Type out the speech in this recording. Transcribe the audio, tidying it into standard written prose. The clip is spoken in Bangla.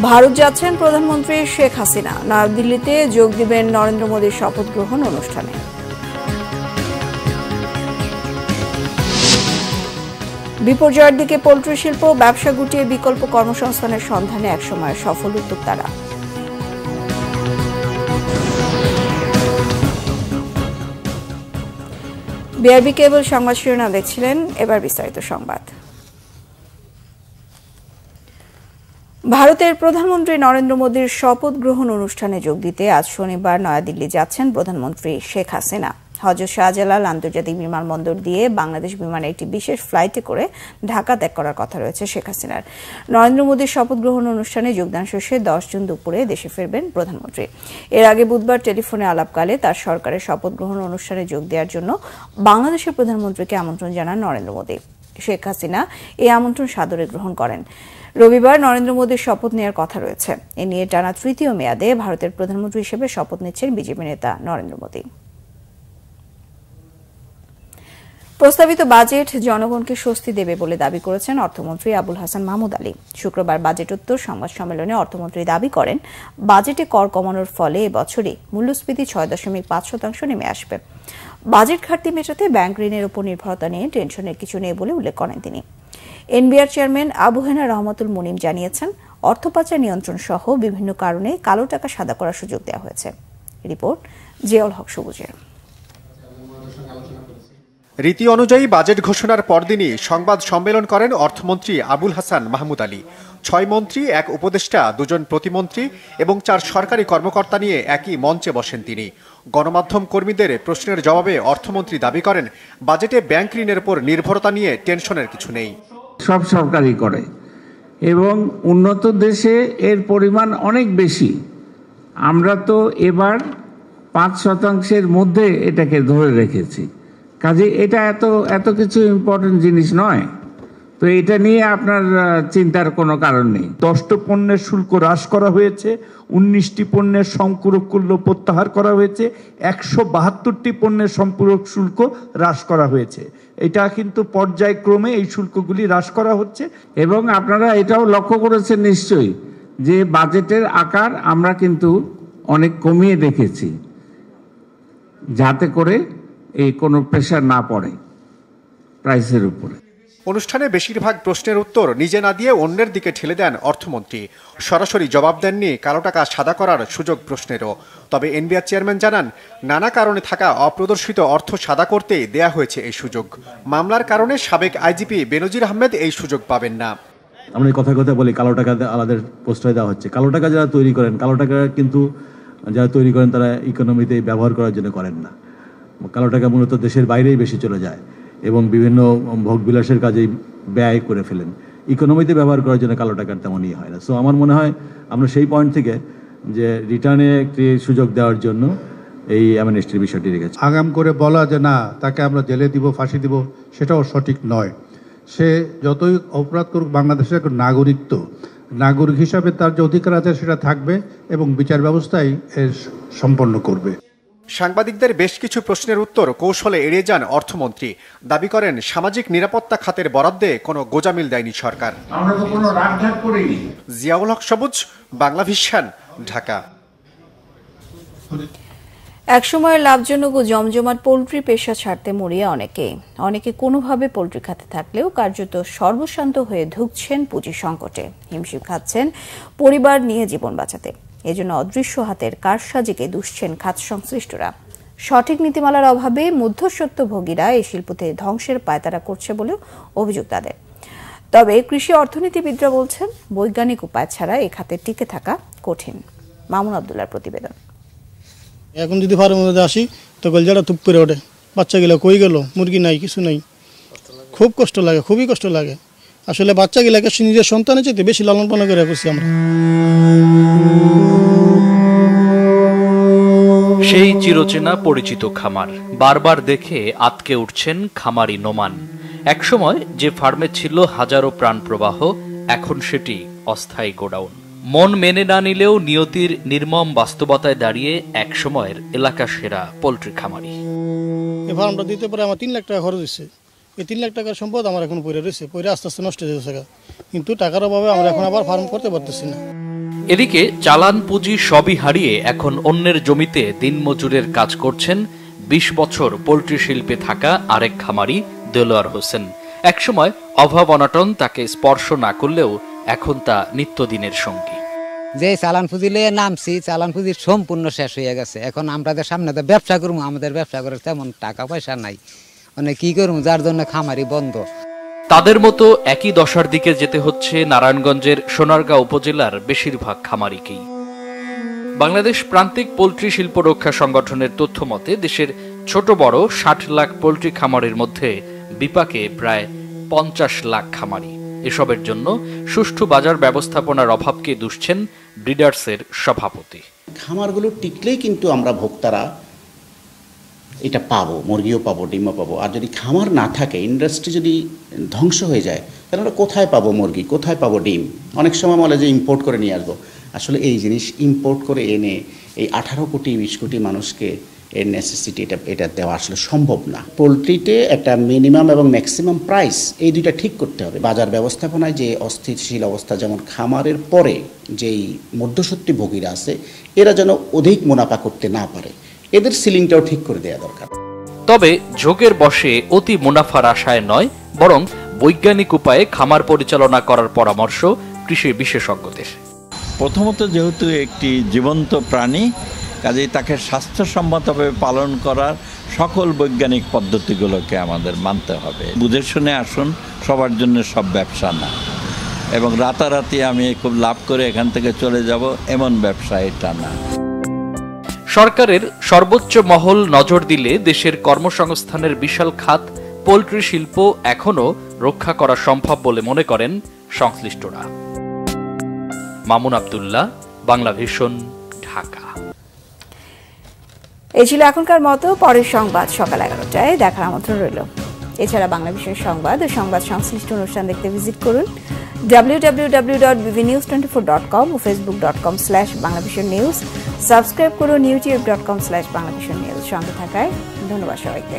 ভারত যাচ্ছেন প্রধানমন্ত্রী শেখ হাসিনা। নয়াদিল্লিতে যোগ দিবেন নরেন্দ্র মোদীর শপথ গ্রহণ অনুষ্ঠানে। বিপর্যয়ের দিকে পোল্ট্রি শিল্প, ব্যবসা গুটিয়ে বিকল্প কর্মসংস্থানের সন্ধানে একসময় সফল উদ্যোক্তারা। বিআরবি কেবল সংবাদ শিরোনাম দেখছিলেন, এবার বিস্তারিত সংবাদ। ভারতের প্রধানমন্ত্রী নরেন্দ্র মোদীর শপথ গ্রহণ অনুষ্ঠানে যোগ দিতে আজ শনিবার নয়াদিল্লি যাচ্ছেন প্রধানমন্ত্রী শেখ হাসিনা। হযরত শাহজালাল আন্তর্জাতিক বিমানবন্দর দিয়ে বাংলাদেশ বিমানের একটি বিশেষ ফ্লাইটে করে ঢাকা ত্যাগ করার কথা রয়েছে শেখ হাসিনার। নরেন্দ্র মোদীর শপথ গ্রহণ অনুষ্ঠানে যোগদান শেষে 10 জুন দুপুরে দেশে ফিরবেন প্রধানমন্ত্রী। এর আগে বুধবার টেলিফোনে আলাপকালে তার সরকারের শপথ গ্রহণ অনুষ্ঠানে যোগ দেওয়ার জন্য বাংলাদেশের প্রধানমন্ত্রীকে আমন্ত্রণ জানান নরেন্দ্র মোদী। শেখ হাসিনা এই আমন্ত্রণ সাদরে গ্রহণ করেন। রবিবার নরেন্দ্র মোদীর শপথ নেওয়ার কথা রয়েছে। এ নিয়ে টানা তৃতীয় মেয়াদে ভারতের প্রধানমন্ত্রী হিসেবে শপথ নিচ্ছেন বিজেপি নেতা নরেন্দ্র মোদী। প্রস্তাবিত বাজেট জনগণকে স্বস্তি দেবে বলে দাবি করেছেন অর্থমন্ত্রী আবুল হাসান মাহমুদ আলী। শুক্রবার বাজেটোত্তর সংবাদ সম্মেলনে অর্থমন্ত্রী দাবি করেন, বাজেটে কর কমানোর ফলে এবছরই মূল্যস্ফীতি 6.5% নেমে আসবে। বাজেট ঘাটতি মেটাতে ব্যাংক ঋণের উপর নির্ভরতা নিয়ে টেনশনের কিছু নেই বলে উল্লেখ করেন তিনি। এনবিআর চেয়ারম্যান আবু হেনা রহমাতুল মুনিম জানিয়েছেন, অর্থ পাচার নিয়ন্ত্রণ সহ বিভিন্ন কারণে কালো টাকা সাদা করার সুযোগ দেওয়া হয়েছে। রিপোর্ট জিয়াউল হক সবুজের। রীতি অনুযায়ী বাজেট ঘোষণার পরদিনই সংবাদ সম্মেলন করেন অর্থমন্ত্রী আবুল হাসান মাহমুদ আলী। 6 মন্ত্রী, 1 উপদেষ্টা, 2 জন প্রতিমন্ত্রী এবং 4 সরকারি কর্মকর্তা নিয়ে একই মঞ্চে বসেন তিনি। গণমাধ্যম কর্মীদের প্রশ্নের জবাবে অর্থমন্ত্রী দাবি করেন, বাজেটে ব্যাংক ঋণের উপর নির্ভরতা নিয়ে টেনশনের কিছু নেই। সব সরকারই করে এবং উন্নত দেশে এর পরিমাণ অনেক বেশি। আমরা তো এবার 5% মধ্যে এটাকে ধরে রেখেছি। কাজে এটা এত কিছু ইম্পর্টেন্ট জিনিস নয়, তো এটা নিয়ে আপনার চিন্তার কোনো কারণ নেই। 10টি পণ্যের শুল্ক হ্রাস করা হয়েছে, 19টি পণ্যের সম্পূরক মূল্য প্রত্যাহার করা হয়েছে, 172টি পণ্যের সম্পূরক শুল্ক হ্রাস করা হয়েছে। এটা কিন্তু পর্যায়ক্রমে এই শুল্কগুলি হ্রাস করা হচ্ছে। এবং আপনারা এটাও লক্ষ্য করেছেন নিশ্চয়ই যে বাজেটের আকার আমরা কিন্তু অনেক কমিয়ে দেখেছি, যাতে করে এই কোনো প্রেশার না পড়ে প্রাইসের উপরে। অনুষ্ঠানে বেশিরভাগ প্রশ্নের উত্তর নিজে না দিয়ে অন্যের দিকে ঠেলে দেন অর্থমন্ত্রী। সরাসরি জবাব দেননি কালো টাকা সাদা করার সুযোগ প্রশ্নেরও। তবে এনবিআর চেয়ারম্যান জানান, নানা কারণে থাকা অপ্রদর্শিত অর্থ সাদা করতে দেয়া হয়েছে এই সুযোগ। মামলার কারণে সাবেক আইজিপি বেনজির আহমেদ এই সুযোগ পাবেন না। আমরা কথা বলি কালো টাকা আলাদা প্রশ্রয় দেওয়া হচ্ছে। কালো টাকা যারা তৈরি করেন, কালো টাকা কিন্তু যারা তৈরি করেন তারা ইকোনমিতে ব্যবহার করার জন্য করেন না। কালো টাকা মূলত দেশের বাইরেই বেশি চলে যায় এবং বিভিন্ন ভোগবিলাসের কাজেই ব্যয় করে ফেলেন। ইকোনমিতে ব্যবহার করার জন্য কালো টাকার তেমনই হয় না। সো আমার মনে হয় আমরা সেই পয়েন্ট থেকে যে রিটার্নে একটি সুযোগ দেওয়ার জন্য এই অ্যামনেস্টির বিষয়টি রেখেছি। আগাম করে বলা যে না তাকে আমরা জেলে দিব, ফাঁসি দিব, সেটাও সঠিক নয়। সে যতই অপরাধ করুক, বাংলাদেশের নাগরিক, তো নাগরিক হিসাবে তার যে অধিকার আছে সেটা থাকবে এবং বিচার ব্যবস্থাই এর সম্পন্ন করবে। সাংবাদিকদের বেশ কিছু প্রশ্নের উত্তর কৌশলে এড়িয়ে যান অর্থমন্ত্রী। দাবি করেন, সামাজিক নিরাপত্তা খাতের বরাদ্দে কোনো গোজামিল দেয়নি সরকার। আমরা তো কোনো রাজঘাট করিনি। জিয়াউল হক সবুজ, বাংলা ভিশন, ঢাকা। একসময়ের লাভজনক ও জমজমাট পোল্ট্রি পেশা ছাড়তে মরিয়া অনেকে কোনোভাবে পোল্ট্রি খাতে থাকলেও কার্যত সর্বশান্ত হয়ে ধুঁকছেন পুঁজি সংকটে। হিমশিম খাচ্ছেন পরিবার নিয়ে জীবন বাঁচাতে। এজন্য অদৃশ্য হাতের কারসাজিকে দুষছেন খাত সংশ্লিষ্টরা। সঠিক নীতিমালার অভাবে মধ্যস্বত্বভোগীরা এই শিল্পতে ধ্বংসের পায়তারা করছে বলেও অভিযোগ তাদের। তবে কৃষি অর্থনীতিবিদরা বলছেন, বৈজ্ঞানিক উপায় ছাড়া এই খাতে টিকে থাকা কঠিন। মামুন আব্দুল্লাহর প্রতিবেদন। এখন যদি ফার্মের মধ্যে আসি তো গলজাটা তুপ করে ওঠে, বাচ্চাগুলো কই গেল, মুরগি নাই, কিছু নাই, খুব কষ্ট লাগে, খুবই কষ্ট লাগে। আসলে বাচ্চাগুলোকে নিজের সন্তানের চেয়ে বেশি লালন পালন করে রাখছি আমরা। সেই চিরচেনা পরিচিত খামার বারবার দেখে আতকে উঠছেন খামারি নোমান। একসময় যে ফার্মে ছিল হাজারো প্রাণ প্রবাহ, এখন সেটি অস্থায়ী গোডাউন। মন মেনে না নিলেও নিয়তির নির্মম বাস্তবতায় দাঁড়িয়ে এক সময়ের এলাকা সেরা পোল্ট্রি খামারি। এই ফার্মটা দিতে পারে আমার 3 লাখ টাকা খরচ হয়েছে। এই 3 লাখ টাকার সম্পদ আমার এখন পড়ে রয়েছে, পড়ে আস্তে আস্তে নষ্ট হয়ে যাচ্ছে। কিন্তু টাকার অভাবে আমরা এখন আবার ফার্ম করতে পারতেছি না। এদিকে চালান পুঁজি সবই হারিয়ে এখন অন্যের জমিতে দিনমজুরের কাজ করছেন ২০ বছর পোল্ট্রি শিল্পে থাকা আরেক খামারি দেলোয়ার হোসেন। একসময় অভাব অনটন তাকে স্পর্শ না করলেও এখন তা নিত্যদিনের সঙ্গী। যে চালান পুঁজি লিয়ে নামছি, চালান পুঁজি সম্পূর্ণ শেষ হয়ে গেছে। এখন আমাদের সামনে তো ব্যবসা করবো, আমাদের ব্যবসা করার তেমন টাকা পয়সা নাই, মানে কি করবো, যার জন্য খামারি বন্ধ। তাদের মতো একই দশার দিকে যেতে হচ্ছে নারায়ণগঞ্জের সোনারগাঁও উপজেলার বেশিরভাগ খামারিকেই। বাংলাদেশ প্রান্তিক পোল্ট্রি শিল্প রক্ষা সংগঠনের তথ্য মতে দেশের ছোট বড় ৬০ লাখ পোল্ট্রি খামারের মধ্যে বিপাকে প্রায় ৫০ লাখ খামারি। এসবের জন্য সুষ্ঠু বাজার ব্যবস্থাপনার অভাবকে দুষছেন ব্রিডার্সের সভাপতি। খামারগুলো টিকলেই কিন্তু আমরা ভোক্তারা এটা পাবো, মুরগিও পাবো, ডিমও পাবো। আর যদি খামার না থাকে, ইন্ডাস্ট্রি যদি ধ্বংস হয়ে যায়, তাহলে আমরা কোথায় পাবো মুরগি, কোথায় পাবো ডিম? অনেক সময় বলে যে ইম্পোর্ট করে নিয়ে আসবো। আসলে এই জিনিস ইম্পোর্ট করে এনে এই 18 কোটি 20 কোটি মানুষকে এর নেসেসিটি এটা দেওয়া আসলে সম্ভব না। পোলট্রিতে একটা মিনিমাম এবং ম্যাক্সিমাম প্রাইস, এই দুইটা ঠিক করতে হবে। বাজার ব্যবস্থাপনায় যে অস্থিতিশীল অবস্থা, যেমন খামারের পরে যেই মধ্যস্বত্বী ভোগীরা আছে, এরা যেন অধিক মুনাফা করতে না পারে, এদের সিলিংটাও ঠিক করে দেওয়া দরকার। তবে ঝোঁকের বশে অতি মুনাফার আশায় নয়, বরং বৈজ্ঞানিক উপায়ে খামার পরিচালনা করার পরামর্শ কৃষি বিশেষজ্ঞদের। প্রথমত, যেহেতু একটি জীবন্ত প্রাণী, কাজেই তাকে স্বাস্থ্যসম্মতভাবে পালন করার সকল বৈজ্ঞানিক পদ্ধতিগুলোকে আমাদের মানতে হবে। বুঝে শুনে আসুন, সবার জন্য সব ব্যবসা না, এবং রাতারাতি আমি খুব লাভ করে এখান থেকে চলে যাব এমন ব্যবসা এটা না। সরকারের সর্বোচ্চ মহল নজর দিলে দেশের কর্মসংস্থানের বিশাল খাত পোল্ট্রি শিল্প এখনো রক্ষা করা সম্ভব বলে মনে করেন সংশ্লিষ্টরা। মামুন আব্দুল্লাহ, বাংলা ভিশন, ঢাকা। এই ছিল এখনকার মতো। পরের সংবাদ সকাল 11টায় দেখার আমন্ত্রণ রইল। এছাড়া বাংলা ভিশনের সংবাদ ও সংবাদ সংশ্লিষ্ট অনুষ্ঠান দেখতে ভিজিট করুন www.bvnews24.com ও facebook.com/banglavisionnews। সাবস্ক্রাইব করুন youtube.com/banglavisionnews। সঙ্গে থাকায় ধন্যবাদ সবাইকে।